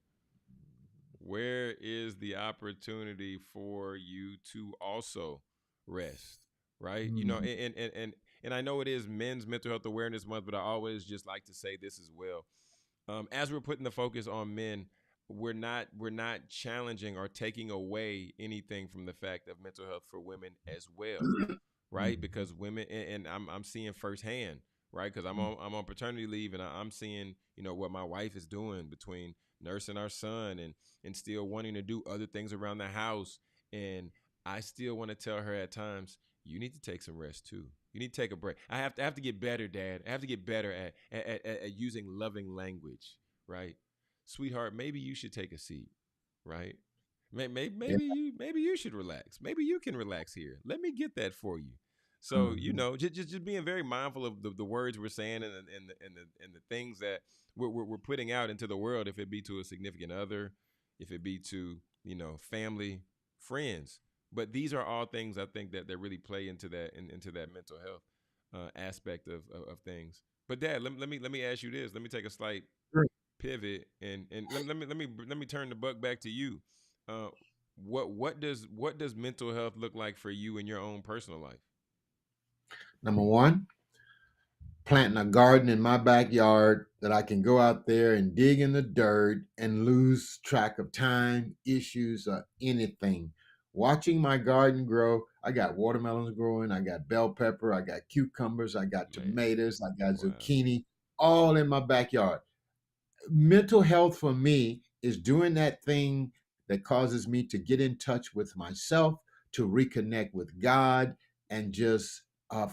Where is the opportunity for you to also rest, right? Mhm. And I know it is Men's Mental Health Awareness Month, but I always just like to say this as well. As we're putting the focus on men, we're not challenging or taking away anything from the fact of mental health for women as well, right? Mhm. Because women, and I'm seeing firsthand, right? Because I'm on paternity leave, and I'm seeing what my wife is doing between nursing our son and still wanting to do other things around the house, and I still want to tell her at times, you need to take some rest too. You need to take a break. I have to get better, Dad. I have to get better at using loving language, right? Sweetheart, maybe you should take a seat, right? Yeah. Maybe you should relax. Maybe you can relax here. Let me get that for you. So Mhm. just being very mindful of the words we're saying and the things that we're putting out into the world. If it be to a significant other, if it be to family, friends, but these are all things I think that really play into into that mental health aspect of things. But Dad, let me ask you this. Let me take a slight Sure. pivot and let me turn the buck back to you. Uh, what does mental health look like for you in your own personal life? Number one, planting a garden in my backyard that I can go out there and dig in the dirt and lose track of time, issues, or anything. Watching my garden grow, I got watermelons growing, I got bell pepper, I got cucumbers, I got Man, tomatoes, I got wow. zucchini, all in my backyard. Mental health for me is doing that thing that causes me to get in touch with myself, to reconnect with God, and just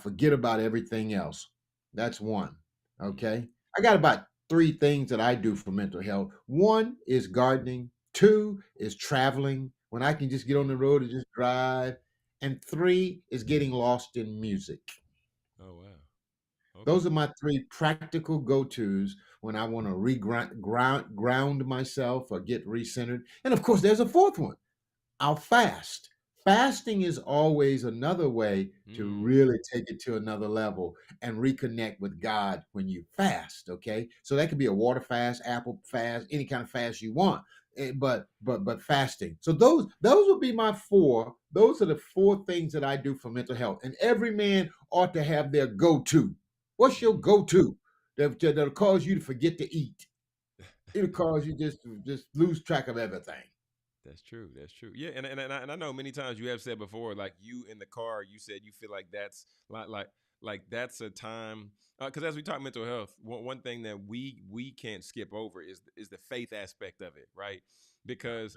forget about everything else. That's one. Mm, Okay. I got about three things that I do for mental health. One is gardening, two is traveling when I can just get on the road and just drive, and three is getting lost in music. oh wow. Okay. Those are my three practical go-tos when I want to ground myself or get recentered. And of course, there's a fourth one. I'll fast. Fasting is always another way to Mm, really take it to another level and reconnect with God when you fast. Okay, so that could be a water fast, apple fast, any kind of fast you want. But fasting. So those would be my four. Those are the four things that I do for mental health, and every man ought to have their go-to. What's your mm. go-to that'll cause you to forget to eat? It'll cause you just lose track of everything. That's true. That's true. Yeah, and I know many times you have said before, like you in the car, you said you feel like that's like that's a time because as we talk mental health, one thing that we can't skip over is the faith aspect of it, right? Because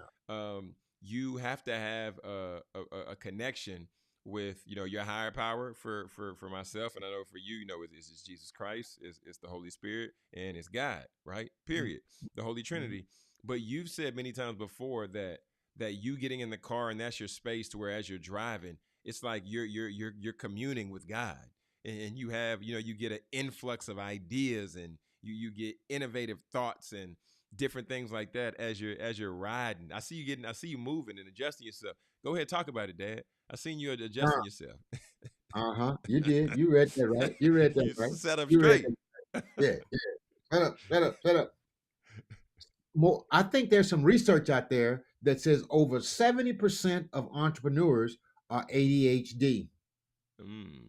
you have to have a connection with your higher power for myself, and I know for you, it's Jesus Christ, it's the Holy Spirit, and it's God, right? Period. The Holy Trinity. But you've said many times before that you getting in the car and that's your space to where as you're driving, it's like you're communing with God. And you have, you get an influx of ideas and you get innovative thoughts and different things like that as you're riding. I see you moving and adjusting yourself. Go ahead, talk about it, Dad. I seen you adjusting yourself. Uh-huh. You did. You read that right. You read that You right. set up You read straight. that. Yeah, yeah. Shut up, shut up, shut up. More, I think there's some research out there that says over 70% of entrepreneurs are ADHD. Mm,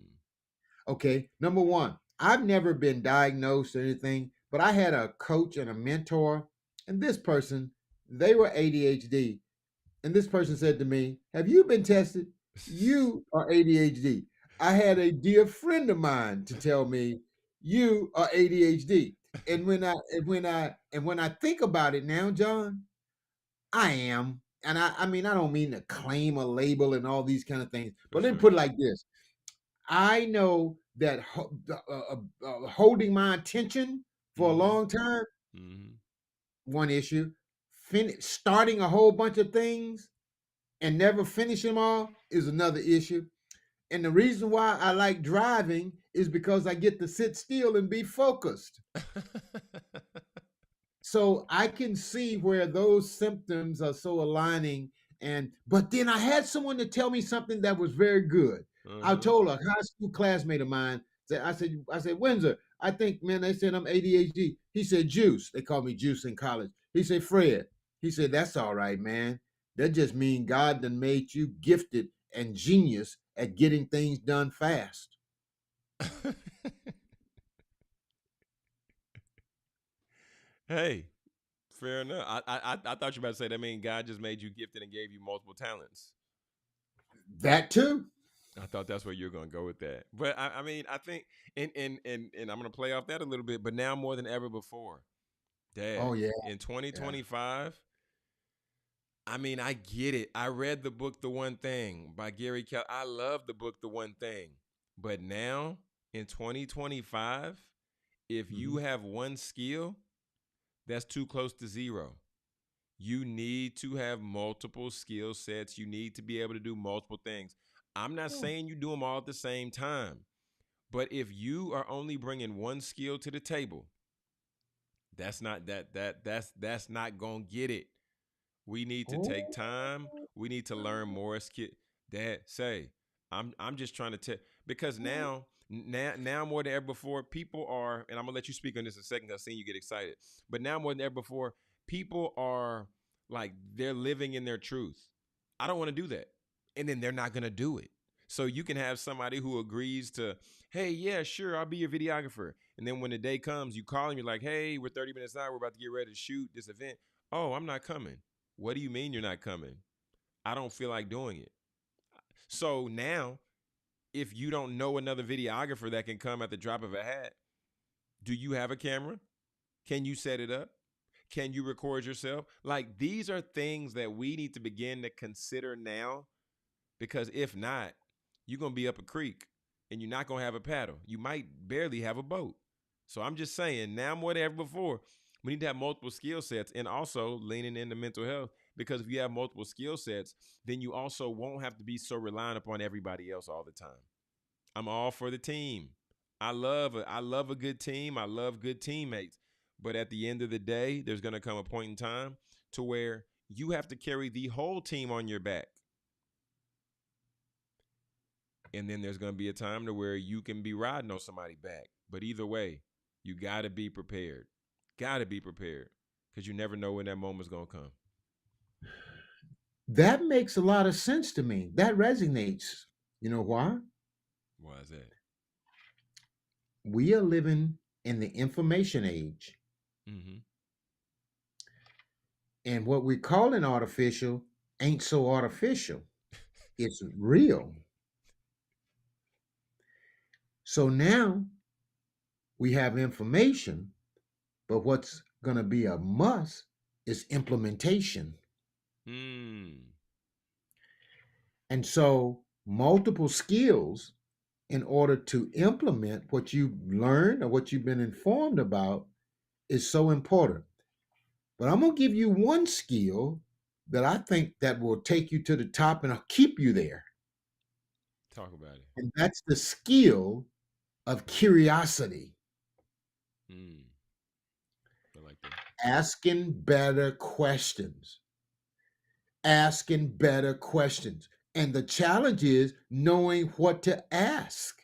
Okay. Number one, I've never been diagnosed or anything, but I had a coach and a mentor, and this person, they were ADHD. And this person said to me, "Have you been tested? You are ADHD." I had a dear friend of mine to tell me, "You are ADHD." And when I think about it now, John, I am. and I mean, I don't mean to claim a label and all these kind of things, For but let me sure. put it like this. I know that holding my attention for a Mm-hmm. long time, Mm-hmm. one issue. Starting a whole bunch of things and never finish them all is another issue. And the reason why I like driving is because I get to sit still and be focused. So I can see where those symptoms are so aligning. And but then I had someone to tell me something that was very good. I Uh-huh. told a high school classmate of mine that I said, Windsor, I think, man, they said I'm ADHD. He said, Juice. They called me Juice in college. He said, Fred. He said, that's all right, man. That just means God done made you gifted and genius at getting things done fast. Hey, fair enough. I thought you were about to say that mean God just made you gifted and gave you multiple talents. That too. I thought that's where you're gonna go with that. But I mean, I think and I'm gonna play off that a little bit, but now more than ever before, Dad, Oh yeah, in yeah. 2025, I mean, I get it. I read the book The One Thing by Gary Keller. I love the book The One Thing. But now in 2025, if you Mhm. have one skill, that's too close to zero. You need to have multiple skill sets. You need to be able to do multiple things. I'm not saying you do them all at the same time, but if you are only bringing one skill to the table, that's not going to get it. We need to take Oh. time. We need to learn more skill. Dad, say, I'm just trying to tell because now more than ever before, people are, and I'm gonna let you speak on this in a second. I've seen you get excited, but now more than ever before, people are like they're living in their truth. I don't want to do that, and then they're not gonna do it. So you can have somebody who agrees to, hey, yeah, sure, I'll be your videographer, and then when the day comes, you call him, you're like, hey, we're 30 minutes out, we're about to get ready to shoot this event. Oh, I'm not coming. What do you mean you're not coming? I don't feel like doing it. So now, if you don't know another videographer that can come at the drop of a hat, do you have a camera? Can you set it up? Can you record yourself? Like these are things that we need to begin to consider now because if not, you're going to be up a creek and you're not going to have a paddle. You might barely have a boat. So I'm just saying, now more than ever before, we need to have multiple skill sets and also leaning into mental health because if you have multiple skill sets, then you also won't have to be so reliant upon everybody else all the time. I'm all for the team. I love a good team. I love good teammates. But at the end of the day, there's going to come a point in time to where you have to carry the whole team on your back. And then there's going to be a time to where you can be riding on somebody back. But either way, you got to be prepared. Got to be prepared because you never know when that moment's going to come. That makes a lot of sense to me. That resonates. You know why? Why is that? We are living in the information age, Mm-hmm. and what we're calling artificial ain't so artificial. It's real. So now we have information, but what's going to be a must is implementation. Mm. And so, multiple skills in order to implement what you've learned or what you've been informed about is so important. But I'm going to give you one skill that I think that will take you to the top and keep you there. Talk about it. And that's the skill of curiosity, Mm. I like that. asking better questions, asking better questions. And the challenge is knowing what to ask.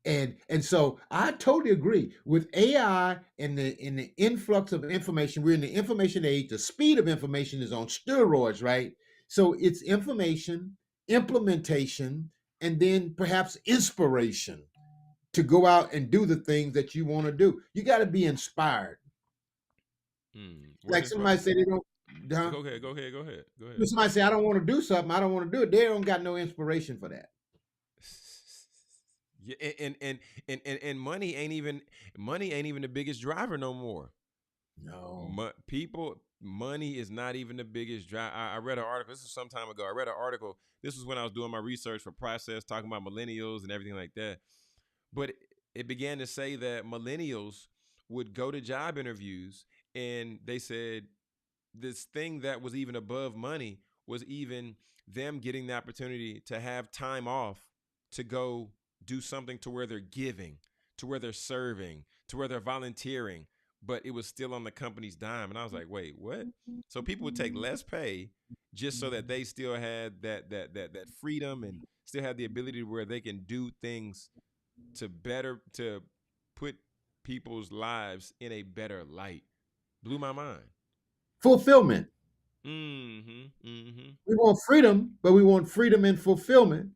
And so I totally agree with AI and the influx of information. We're in the information age. The speed of information is on steroids, right? So it's information, implementation, and then perhaps inspiration to go out and do the things that you want to do. You got to be inspired. Mm. What Like somebody inspiration? said, they don't. Go Huh? ahead. Go ahead. Go ahead. Go ahead. When somebody say, I don't want to do something, I don't want to do it. They don't got no inspiration for that. Yeah, and money ain't even the biggest driver no more. No. Money is not even the biggest drive. I read an article. This was some time ago. I read an article. This was when I was doing my research for Process, talking about millennials and everything like that. But it began to say that millennials would go to job interviews and they said this thing that was even above money was even them getting the opportunity to have time off to go do something to where they're giving, to where they're serving, to where they're volunteering, but it was still on the company's dime. And I was like, wait, what? So people would take less pay just so that they still had that freedom and still have the ability where they can do things to put people's lives in a better light. Blew my mind. Fulfillment. Mm-hmm. Mm-hmm. We want freedom, but we want freedom and fulfillment.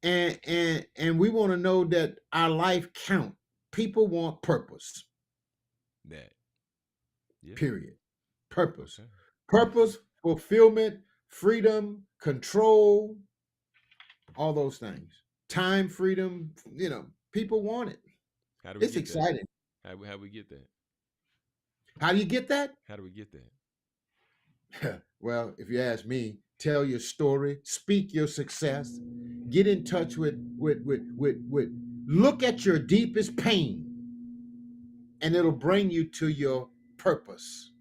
And we want to know that our life count. People want purpose. That. Yeah. Period. Purpose. Okay. Purpose, fulfillment, freedom, control, all those things. Time, freedom, people want it. How do we It's get that? exciting. How we get that? How do you get that? How do we get that? Well, if you ask me, tell your story, speak your success, get in touch with look at your deepest pain, and it'll bring you to your purpose.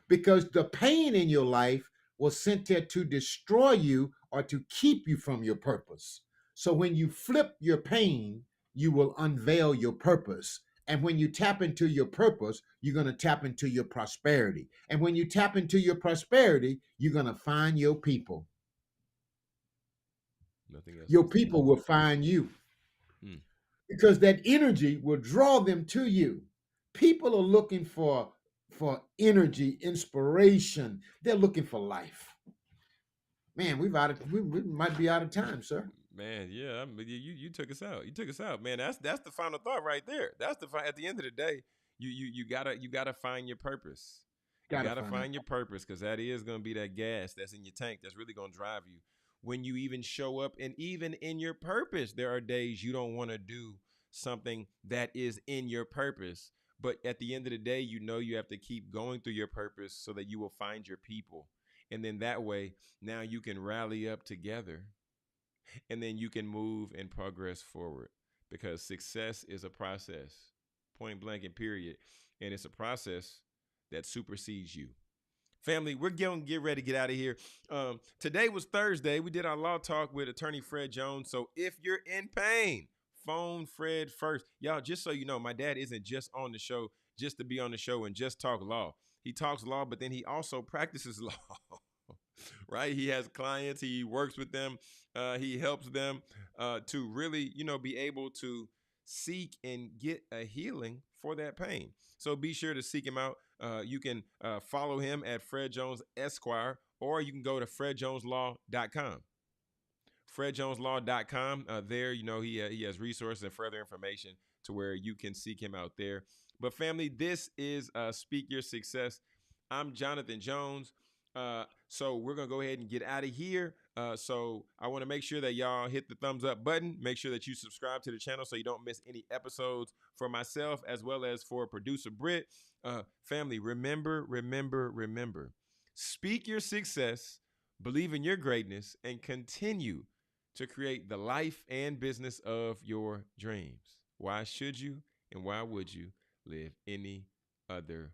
Because the pain in your life was sent there to destroy you or to keep you from your purpose. So when you flip your pain, you will unveil your purpose. And when you tap into your purpose, you're going to tap into your prosperity. And when you tap into your prosperity, you're going to find your people. Nothing else. Your people will find you because that energy will draw them to you. People are looking for energy, inspiration. They're looking for life. Man, we might be out of time, sir. Man, yeah, you took us out. You took us out, man. That's the final thought right there. That's at the end of the day, you gotta find your purpose. You gotta find your purpose because that is gonna be that gas that's in your tank that's really gonna drive you. When you even show up, and even in your purpose, there are days you don't want to do something that is in your purpose. But at the end of the day, you have to keep going through your purpose so that you will find your people. And then that way, now you can rally up together and then you can move and progress forward because success is a process, point blank and period. And it's a process that supersedes you. Family, we're going to get ready to get out of here. Today was Thursday. We did our law talk with attorney Fred Jones. So if you're in pain, phone Fred first. Y'all, just so you know, my dad isn't just on the show just to be on the show and just talk law. He talks law, but then he also practices law. Right? He has clients. He works with them. He helps them to really, be able to seek and get a healing for that pain. So be sure to seek him out. You can follow him at Fred Jones Esquire, or you can go to fredjoneslaw.com. fredjoneslaw.com. There, he has resources and further information to where you can seek him out there. But family, this is Speak Your Success. I'm Jonathan Jones. So we're going to go ahead and get out of here. So I want to make sure that y'all hit the thumbs up button. Make sure that you subscribe to the channel so you don't miss any episodes for myself as well as for producer Britt. Family, remember, speak your success, believe in your greatness, and continue to create the life and business of your dreams. Why should you and why would you live any other